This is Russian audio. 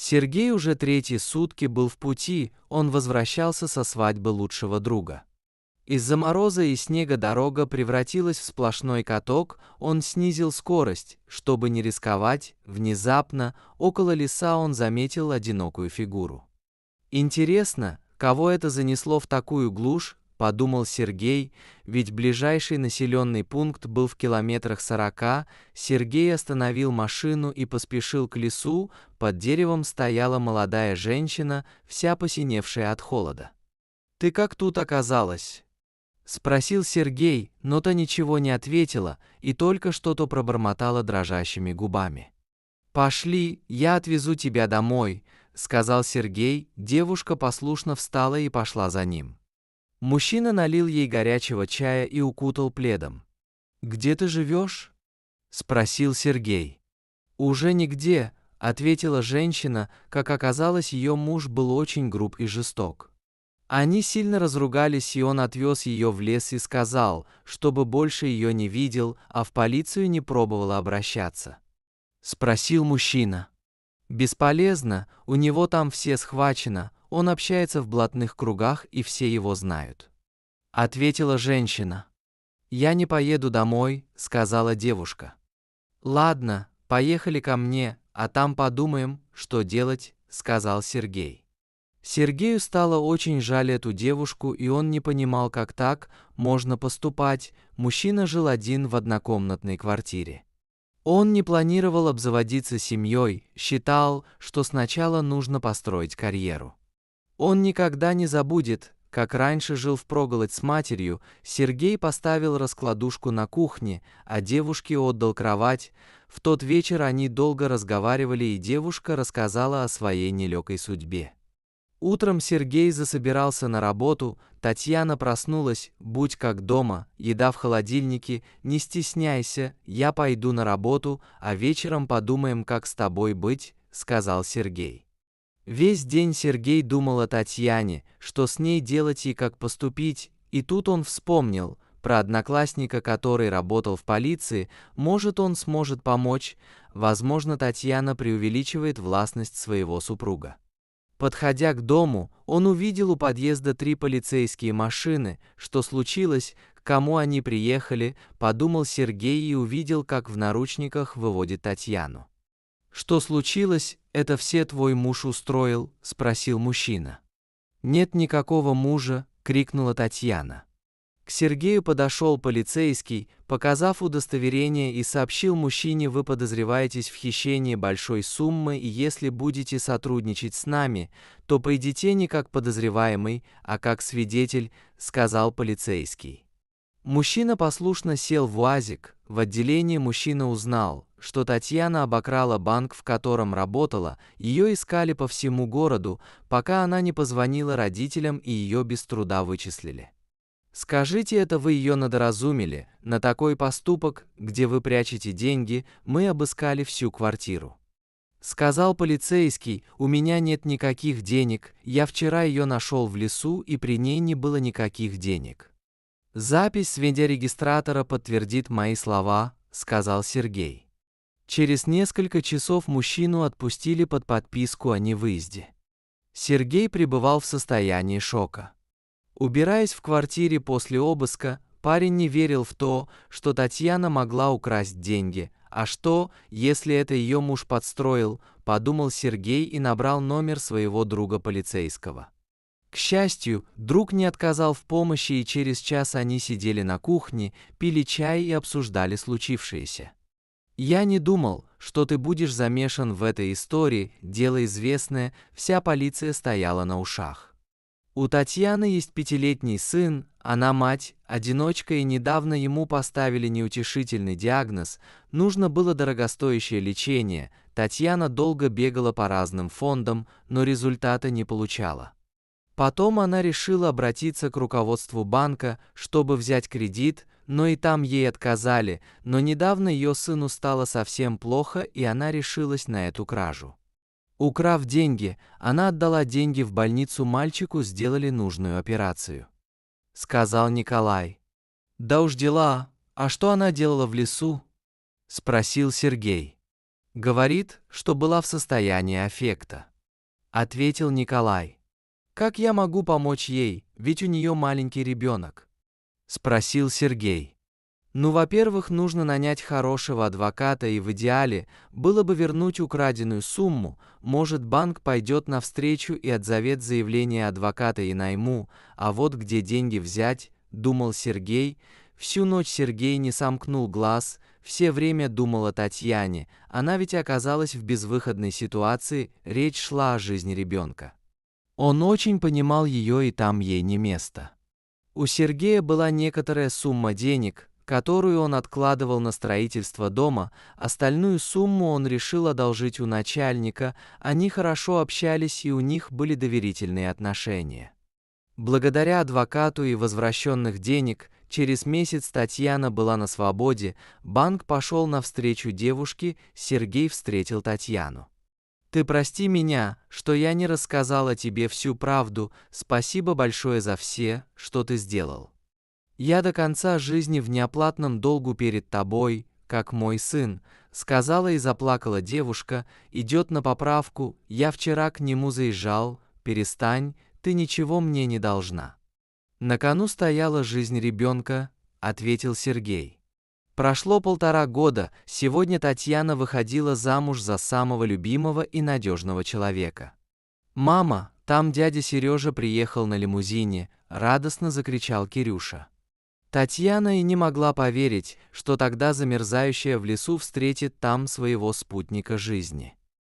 Сергей уже третьи сутки был в пути, он возвращался со свадьбы лучшего друга. Из-за мороза и снега дорога превратилась в сплошной каток, он снизил скорость, чтобы не рисковать. Внезапно, около леса он заметил одинокую фигуру. «Интересно, кого это занесло в такую глушь?» – подумал Сергей, ведь ближайший населенный пункт был в километрах 40. Сергей остановил машину и поспешил к лесу, под деревом стояла молодая женщина, вся посиневшая от холода. «Ты как тут оказалась?» – спросил Сергей, но та ничего не ответила и только что-то пробормотала дрожащими губами. «Пошли, я отвезу тебя домой», – сказал Сергей, девушка послушно встала и пошла за ним. Мужчина налил ей горячего чая и укутал пледом. «Где ты живешь?» – спросил Сергей. «Уже нигде», – ответила женщина, как оказалось, ее муж был очень груб и жесток. Они сильно разругались, и он отвез ее в лес и сказал, чтобы больше ее не видел, а в полицию не пробовал обращаться. Спросил мужчина. «Бесполезно, у него там все схвачено, он общается в блатных кругах и все его знают». Ответила женщина. «Я не поеду домой», — сказала девушка. «Ладно, поехали ко мне, а там подумаем, что делать», — сказал Сергей. Сергею стало очень жаль эту девушку, и он не понимал, как так можно поступать. Мужчина жил один в однокомнатной квартире. Он не планировал обзаводиться семьей, считал, что сначала нужно построить карьеру. Он никогда не забудет, как раньше жил впроголодь с матерью. Сергей поставил раскладушку на кухне, а девушке отдал кровать. В тот вечер они долго разговаривали, и девушка рассказала о своей нелегкой судьбе. Утром Сергей засобирался на работу, Татьяна проснулась: «Будь как дома, еда в холодильнике, не стесняйся, я пойду на работу, а вечером подумаем, как с тобой быть», — сказал Сергей. Весь день Сергей думал о Татьяне, что с ней делать и как поступить, и тут он вспомнил про одноклассника, который работал в полиции. Может, он сможет помочь, возможно, Татьяна преувеличивает властность своего супруга. Подходя к дому, он увидел у подъезда 3 полицейские машины. Что случилось, к кому они приехали, подумал Сергей и увидел, как в наручниках выводит Татьяну. «Что случилось, это все твой муж устроил?» – спросил мужчина. «Нет никакого мужа!» – крикнула Татьяна. К Сергею подошел полицейский, показав удостоверение, и сообщил мужчине: «Вы подозреваетесь в хищении большой суммы, и если будете сотрудничать с нами, то пойдете не как подозреваемый, а как свидетель», — сказал полицейский. Мужчина послушно сел в УАЗик. В отделении мужчина узнал, что Татьяна обокрала банк, в котором работала. Ее искали по всему городу, пока она не позвонила родителям, и ее без труда вычислили. «Скажите, это вы ее надоразумели? На такой поступок, где вы прячете деньги, мы обыскали всю квартиру», — сказал полицейский. «У меня нет никаких денег, я вчера ее нашел в лесу, и при ней не было никаких денег». «Запись с видеорегистратора подтвердит мои слова», — сказал Сергей. Через несколько часов мужчину отпустили под подписку о невыезде. Сергей пребывал в состоянии шока. Убираясь в квартире после обыска, парень не верил в то, что Татьяна могла украсть деньги. А что, если это ее муж подстроил, подумал Сергей и набрал номер своего друга полицейского. К счастью, друг не отказал в помощи, и через час они сидели на кухне, пили чай и обсуждали случившееся. «Я не думал, что ты будешь замешан в этой истории, дело известное», вся полиция стояла на ушах. У Татьяны есть 5-летний сын, она мать, одиночка, и недавно ему поставили неутешительный диагноз, нужно было дорогостоящее лечение. Татьяна долго бегала по разным фондам, но результата не получала. Потом она решила обратиться к руководству банка, чтобы взять кредит, но и там ей отказали, но недавно ее сыну стало совсем плохо, и она решилась на эту кражу. Украв деньги, она отдала деньги в больницу, мальчику сделали нужную операцию. Сказал Николай. «Да уж дела, а что она делала в лесу?» Спросил Сергей. Говорит, что была в состоянии аффекта. ответил Николай. Как я могу помочь ей, ведь у нее маленький ребенок? Спросил Сергей. Ну, во-первых, нужно нанять хорошего адвоката и в идеале было бы вернуть украденную сумму, может банк пойдет навстречу и отзовет заявление адвоката и найму, а вот где деньги взять, думал Сергей. Всю ночь Сергей не сомкнул глаз, все время думал о Татьяне, она ведь оказалась в безвыходной ситуации, речь шла о жизни ребенка. Он очень понимал ее, и там ей не место. У Сергея была некоторая сумма денег, которую он откладывал на строительство дома, остальную сумму он решил одолжить у начальника, они хорошо общались и у них были доверительные отношения. Благодаря адвокату и возвращенных денег, через месяц Татьяна была на свободе, банк пошел навстречу девушке, Сергей встретил Татьяну. «Ты прости меня, что я не рассказала тебе всю правду, спасибо большое за все, что ты сделал. Я до конца жизни в неоплатном долгу перед тобой, как мой сын», сказала и заплакала девушка, идет на поправку, я вчера к нему заезжал, перестань, ты ничего мне не должна. На кону стояла жизнь ребенка, ответил Сергей. Прошло 1,5 года, сегодня Татьяна выходила замуж за самого любимого и надежного человека. «Мама, там дядя Сережа приехал на лимузине», радостно закричал Кирюша. Татьяна и не могла поверить, что тогда замерзающая в лесу встретит там своего спутника жизни.